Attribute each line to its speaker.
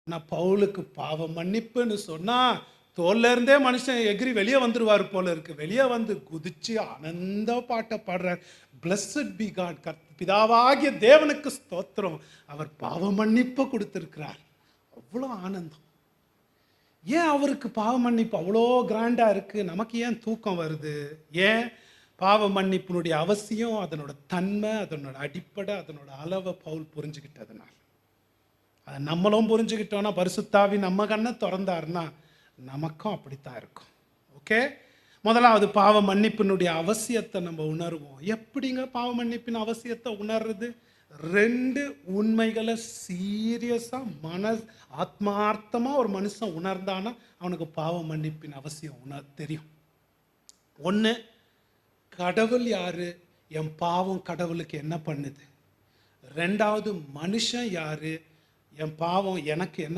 Speaker 1: ஆனால் பவுலுக்கு பாவ மன்னிப்புன்னு சொன்னால் தோல்ல இருந்தே மனுஷன் எகிரி வெளியே வந்துடுவார் போல இருக்கு. வெளியே வந்து குதிச்சு ஆனந்த பாட்டை பாடுறார். பிளஸ்ட் பி காட், பிதாவாகிய தேவனுக்கு ஸ்தோத்திரம், அவர் பாவ மன்னிப்பை கொடுத்துருக்கிறார். அவ்வளோ ஆனந்தம். ஏன் அவருக்கு பாவ மன்னிப்பு அவ்வளோ கிராண்டாக இருக்குது? நமக்கு ஏன் தூக்கம் வருது? ஏன்? பாவ மன்னிப்பினுடைய அவசியம், அதனோட தன்மை, அதனோட அடிப்படை, அதனோட அளவை பவுல் புரிஞ்சுக்கிட்டதுனால. அதை நம்மளும் புரிஞ்சுக்கிட்டோன்னா, பரிசுத்தாவி நம்ம கண்ணை திறந்தாருன்னா நமக்கும் அப்படித்தான் இருக்கும். ஓகே, முதலாவது பாவ மன்னிப்பினுடைய அவசியத்தை நம்ம உணர்வோம். எப்படிங்க பாவ மன்னிப்பின் அவசியத்தை உணர்றது? 2 உண்மைகளை சீரியஸாக ஆத்மார்த்தமாக ஒரு மனுஷன் உணர்ந்தானா அவனுக்கு பாவ மன்னிப்பின் அவசியம் தெரியும். ஒன்று, கடவுள் யாரு, என் பாவம் கடவுளுக்கு என்ன பண்ணுது. 2வது, மனுஷன் யாரு, என் பாவம் எனக்கு என்ன